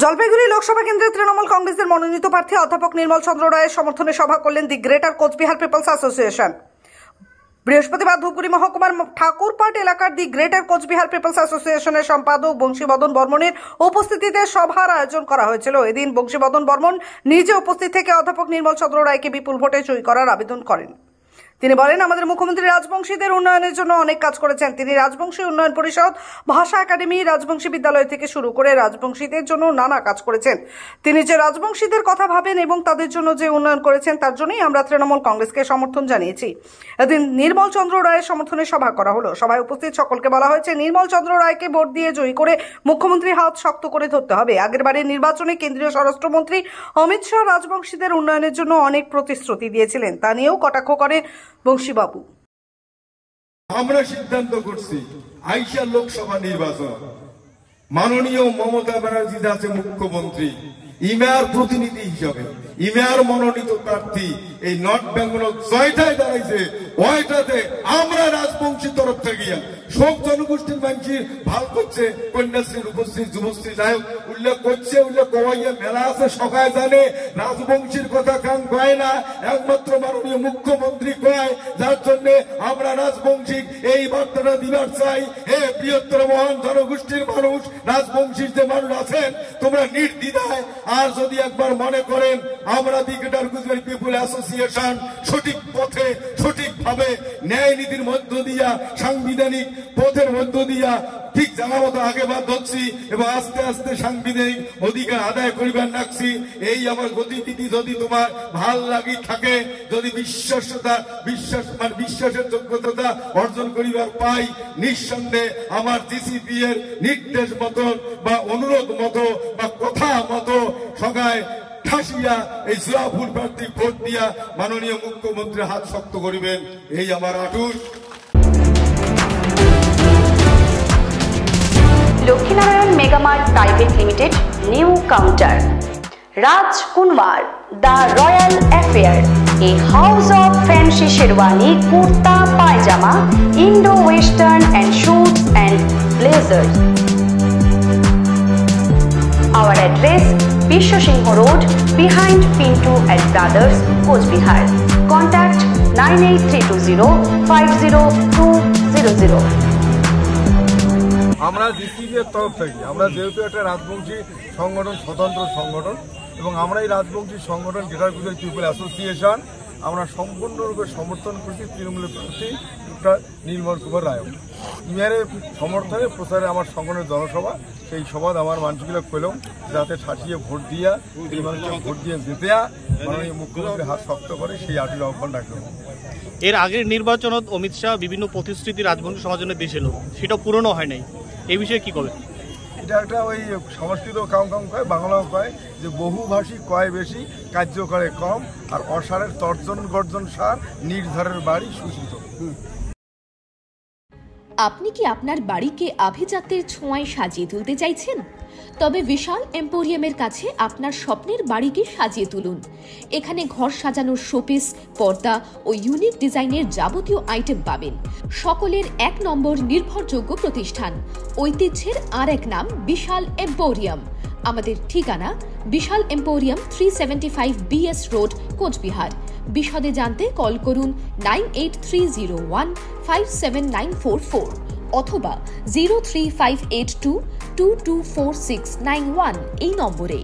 জলপাইগুড়ি লোকসভা কেন্দ্রের তৃণমূল কংগ্রেসের মনোনীত প্রার্থী অধ্যাপক নির্মল চন্দ্র রায়ের সমর্থনে সভা করলেন the greater Coochbehar peoples association. বৃহস্পতিবার ধূপগুড়ি মহকুমার ঠাকুরপাট এলাকার দি গ্রেটার কোচবিহার পিপলস অ্যাসোসিয়েশনের সম্পাদক বংশীবদন বর্মনের উপস্থিতিতে সভার আয়োজন করা হয়েছিল। এদিন বংশীবদন বর্মন নিজে উপস্থিত থেকে অধ্যাপক নির্মল চন্দ্র রায়কে বিপুল ভোটে জয়ী করার আবেদন করেন। তিনি বলেন, আমাদের মুখ্যমন্ত্রী রাজবংশীদের উন্নয়নের জন্য অনেক কাজ করেছেন। তিনি রাজবংশী উন্নয়ন পরিষদ, ভাষা একাডেমি, রাজবংশী বিদ্যালয় থেকে শুরু করে রাজবংশীদের জন্য নানা কাজ করেছেন। তিনি যে রাজবংশীদের কথা ভাবেন এবং তাদের জন্য যে উন্নয়ন করেছেন তার জন্যই আমরা তৃণমূল কংগ্রেসকে সমর্থন জানিয়েছি। এদিন নির্মল চন্দ্র রায়ের সমর্থনে সভা করা হলো। সভায় উপস্থিত সকলকে বলা হয়েছে, নির্মল চন্দ্র রায়কে ভোট দিয়ে জয়ী করে মুখ্যমন্ত্রীর হাত শক্ত করে ধরতে হবে। আগেরবারের নির্বাচনে কেন্দ্রীয় স্বরাষ্ট্রমন্ত্রী অমিত শাহ রাজবংশীদের উন্নয়নের জন্য অনেক প্রতিশ্রুতি দিয়েছিলেন, তা নিয়েও কটাক্ষ করেন বংশীবাবু। আমরা সিদ্ধান্ত করছি আইসা লোকসভা নির্বাচন, মাননীয় মমতা ব্যানার্জি আছে মুখ্যমন্ত্রী, ইমেয়ার প্রতিনিধি হিসাবে ইমেয়ার মনোনীত প্রার্থী এই নর্থ বেঙ্গল জয়টায় দাঁড়াইছে, ওইটাতে আমরা রাজবংশী তরফ থেকে সব জনগোষ্ঠীর মানুষের ভাল করছে, কন্যাশ্রীর উপস্থিত যুবশ্রী যাই উল্লেখ করছে, উল্লেখ করাইয়া মেলা আছে, সবাই জানে রাজবংশীর কথা কান কয় না, একমাত্র মাননীয় মুখ্যমন্ত্রী কয়, যার জন্য আমরা রাজবংশী এই বার্তাটা দিবার চাই। হে বৃহত্তর মহান জনগোষ্ঠীর মানুষ, রাজবংশীর যে মানুষ আছেন, তোমরা নির্দ্বিধায় আর যদি একবার মনে করেন আমরা the greater Coochbehar people association সঠিক পথে সঠিকভাবে ন্যায় নীতির মধ্য দিয়া সাংবিধানিক পথের মধ্য দিয়া ঠিক জানা মতো আগে বাদ ধরছি এবং আস্তে আস্তে সাংবিধানিক অধিকার আদায় করিবার রাখছি। এই আমার গতিবিধি যদি তোমার ভাল লাগি থাকে, যদি বিশ্বাসের যোগ্যতা অর্জন করিবার পাই, নিঃসন্দেহে আমার জিসিপি এর নির্দেশ মতো বা অনুরোধ মতো বা কথা মতো সগায় ঠাসিয়া এই জোড়াফুল প্রার্থী ভোট দিয়া মাননীয় মুখ্যমন্ত্রীর হাত শক্ত করিবেন, এই আমার আটুর। Lakshminarayan Megamart private limited new counter, Raj Kunwar, The Royal Affair, a house of fancy sherwani, kurta, pajama, Indo-Western and suits and blazers. Our address, Bisho Singh Road, behind Pinto and Brothers, Coachbihar. Contact 98320 আমরা জিসিবির তরফ থেকে আমরা যেহেতু একটা রাজবংশী সংগঠন, স্বতন্ত্র সংগঠন, এবং আমরা এই রাজবংশী সংগঠন গ্রেটার কোচবিহার পিপল অ্যাসোসিয়েশন আমরা সম্পূর্ণরূপে সমর্থন করছি তৃণমূলের প্রার্থী নির্মল কুমার রায়। ইমেয়ারের সমর্থনে প্রচারে আমার সংগঠনের জনসভা, সেই সভা আমার মানুষগুলো পেলাম যাতে ঠাসিয়ে ভোট দিয়া এই মানুষকে ভোট দিয়ে যেতে মাননীয় মুখ্যমন্ত্রীর হাত শক্ত করে সেই আটির আহ্বান রাখলাম। এর আগের নির্বাচনত অমিত শাহ বিভিন্ন প্রতিশ্রুতি রাজবংশী সমাজের দিয়েছিল, সেটা পূরণও হয় নাই, এই বিষয়ে কি করবে? এটা একটা ওই সংস্কৃত কাম কয়, বাংলাও কয় যে বহুভাষী কয় বেশি, কার্য করে কম, আর অসারের তর্জন গর্জন সার, নির্ধারের বাড়ি সুশীত। আপনি কি আপনার বাড়িকে আভিজাত্যের ছোঁয়ায় সাজিয়ে তুলতে চাইছেন? তবে বিশাল এম্পোরিয়ামের কাছে আপনার স্বপ্নের বাড়িকে সাজিয়ে তুলুন। এখানে ঘর সাজানোর শোপিস, পর্দা ও ইউনিক ডিজাইনের যাবতীয় আইটেম পাবেন। সকলের এক নম্বর নির্ভরযোগ্য প্রতিষ্ঠান, ঐতিহ্যের আর এক নাম বিশাল এম্পোরিয়াম। আমাদের ঠিকানা বিশাল এম্পোরিয়াম, 375 BS রোড, কোচবিহার। বিশদে জানতে কল করুন 9830157944 অথবা 03582224691 এই নম্বরে।